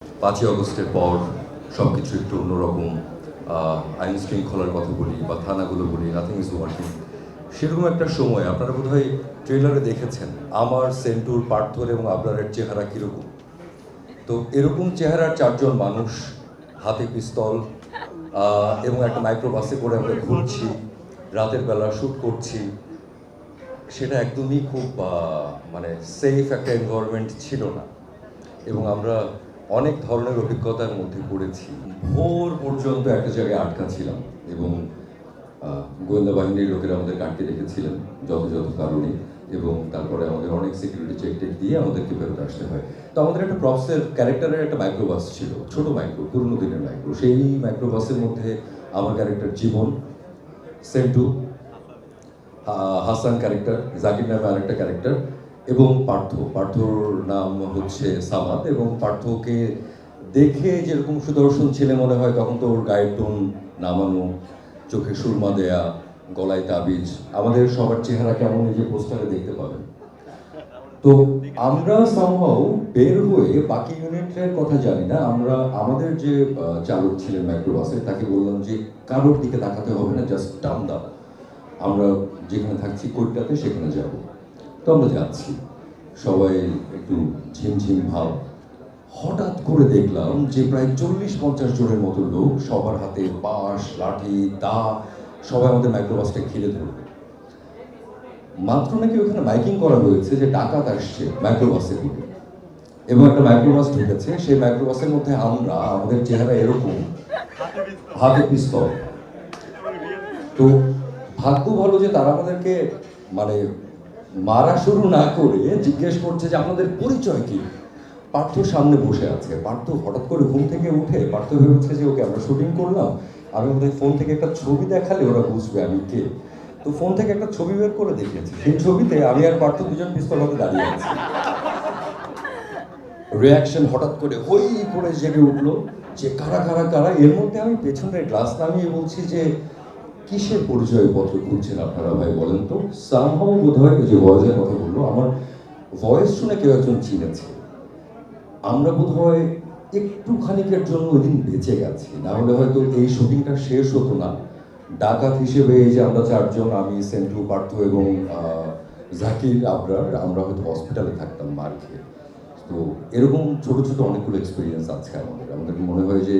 5ই আগস্টের পর সব কিছু একটু অন্যরকম। আইন শৃঙ্খলার কথা বলি বা থানাগুলো বলি, নাথিং ইজ ওয়ার্কিং। সেরকম একটা সময় আপনারা বোধহয় ট্রেলারে দেখেছেন আমার, সেন্টুর, পার্থর এবং আবরারের চেহারা কীরকম। তো এরকম চেহারার 4জন মানুষ, হাতে পিস্তল এবং একটা মাইক্রোবাসে করে আমরা ঘুরছি, রাতের বেলা শ্যুট করছি। সেটা একদমই খুব মানে সেফ একটা এনভায়রনমেন্ট ছিল না, এবং আমরা অনেক ধরনের অভিজ্ঞতার মধ্যে পড়েছি। ভোর পর্যন্ত একটা জায়গায় আটকা ছিলাম, এবং গোয়েন্দা বাহিনীর লোকেরা আমাদের আটকে রেখেছিলেন যথাযথ কারণে, এবং তারপরে আমাদের অনেক সিকিউরিটি চেক টেক দিয়ে আমাদেরকে ফেরত আসতে হয়। তো আমাদের একটা প্রপসের ক্যারেক্টারের একটা মাইক্রোবাস ছিল, ছোট মাইক্রো, পুরনো দিনের মাইক্রো। সেই মাইক্রোবাসের মধ্যে আমার ক্যারেক্টার জীবন, সেন্টু, হাসান ক্যারেক্টার, জাকির নামে আরেকটা ক্যারেক্টার, এবং পার্থর নাম হচ্ছে সামাদ। এবং পার্থকে দেখে যেরকম সুদর্শন ছেলে মনে হয়, তখন তো ওর গায়ের টোন নামানো, চোখে সুরমা দেয়া, গলায় তাবিজ। আমাদের সবার চেহারা কেমন এই যে পোস্টারে দেখতে পাবেন। তো আমরা সামহাও বের হয়ে, বাকি ইউনিটের কথা জানি না, আমরা আমাদের যে চালক ছিলেন মাইক্রোবাসে তাকে বললাম যে কারোর দিকে তাকাতে হবে না, জাস্ট টান দাও, আমরা যেখানে থাকছি কোর্টটাতে সেখানে যাব। তো আমরা যাচ্ছি, সবাই একটু ঝিমঝিম ভাব। হঠাৎ করে দেখলাম যে প্রায় 40-50 জনের মতো লোক, সবার হাতে বাঁশ, লাঠি, দা, সবাই আমাদের মাইক্রোবাসটা ঘিরে ধরবে। মাত্র নাকি ওখানে মাইকিং করা হয়েছে যে ডাকাত আসছে মাইক্রোবাসে করে, এবং একটা মাইক্রোবাস ঢুকেছে। সেই মাইক্রোবাসের মধ্যে আমরা, আমাদের চেহারা এরকম, হাতে পিস্তল। তো ভাগ্য ভালো যে তারা আমাদেরকে মানে মারা শুরু না করে জিজ্ঞেস করছে যে আপনাদের পরিচয় কি। পার্থ সামনে বসে আছে। পার্থ হঠাৎ করে ঘুম থেকে উঠে পার্থ ভেবেছে যে ওকে আমরা শুটিং করলাম, আমি ওদের ফোন থেকে একটা ছবি দেখালে ওরা বুঝবে আমি কে। তো ফোন থেকে একটা ছবি বের করে দেখিয়েছি, সেই ছবিতে আমি আর পার্থ দুজন পিস্তল হাতে দাঁড়িয়ে আছি। রিয়াকশন হঠাৎ করে হই করে জেগে উঠলো যে কারা কারা কারা। এর মধ্যে আমি পেছনের গ্লাস নামিয়ে বলছি যে কিসের পরিচয়পত্র খুঁজছেন আপনারা ভাই বলেন তো। সামহাও বোধ হয় যে ভয়েসের কথা বললো, আমার ভয়েস শুনে কেউ একজন চিনেছে। আমরা বোধ হয় একটু খানিকের জন্য ওই দিন বেঁচে গেছি, না হলে হয়তো এই শুটিংটা শেষ হতো না। ডাকাত হিসেবে এই যে আমরা 4জন, আমি, সেন্টু, পার্থ এবং জাকির, আবরার, আমরা হয়তো হসপিটালে থাকতাম মার খেয়ে। তো এরকম ছোট ছোট অনেকগুলো এক্সপিরিয়েন্স আছে আমাদের মনে হয় যে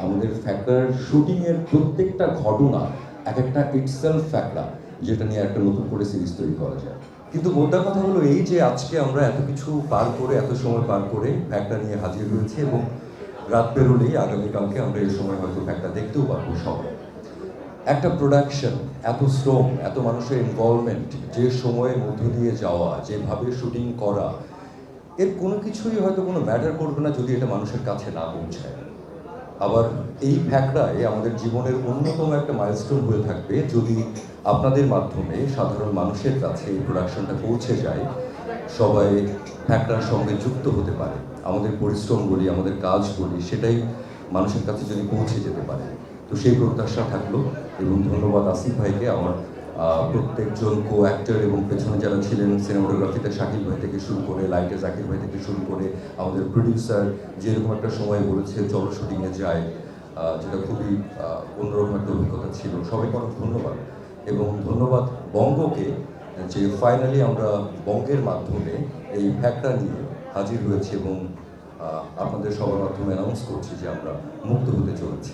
আমাদের ফ্যাক্টর শুটিংয়ের প্রত্যেকটা ঘটনা এক একটা ইটসেলফ ফ্যাক্টর, যেটা নিয়ে একটা নতুন করে সিরিজ তৈরি করা যায়। কিন্তু মোদ্দা কথা হলো এই যে আজকে আমরা এত কিছু পার করে, এত সময় পার করে ফ্যাক্টর নিয়ে হাজির হয়েছি, এবং রাত বেরোলেই আগামীকালকে আমরা এই সময় হয়তো ফ্যাক্টর দেখতেও পারবো সবাই। একটা প্রোডাকশন, এত শ্রম, এত মানুষের ইনভলভমেন্ট, যে সময়ের মধ্য দিয়ে যাওয়া, যেভাবে শুটিং করা, এর কোনো কিছুই হয়তো কোনো ম্যাটার করবে না যদি এটা মানুষের কাছে না পৌঁছায়। আবার এই ফ্যাক্টরায় আমাদের জীবনের অন্যতম একটা মাইলস্টোন হয়ে থাকবে যদি আপনাদের মাধ্যমে সাধারণ মানুষের কাছে এই প্রোডাকশনটা পৌঁছে যায়, সবাই ফ্যাক্টরার সঙ্গে যুক্ত হতে পারে, আমাদের পরিশ্রমগুলি, আমাদের কাজগুলি সেটাই মানুষের কাছে যদি পৌঁছে যেতে পারে। তো সেই প্রত্যাশা থাকলো, এবং ধন্যবাদ আসিফ ভাইকে, আমার প্রত্যেকজন কো অ্যাক্টর এবং পেছনে যারা ছিলেন, সিনেমাটোগ্রাফিতে শাকিল ভাই থেকে শুরু করে, লাইটে জাকির ভাই থেকে শুরু করে, আমাদের প্রডিউসার যেরকম একটা সময় বলেছে চলো শুটিংয়ে যায়, যেটা খুবই অন্যরকম একটা অভিজ্ঞতা ছিল। সবাইকে অনেক ধন্যবাদ, এবং ধন্যবাদ বঙ্গকে যে ফাইনালি আমরা বঙ্গের মাধ্যমে এই ফ্যাক্টর নিয়ে হাজির হয়েছি, এবং আপনাদের সবার মাধ্যমে অ্যানাউন্স করছি যে আমরা মুক্ত হতে চলেছি।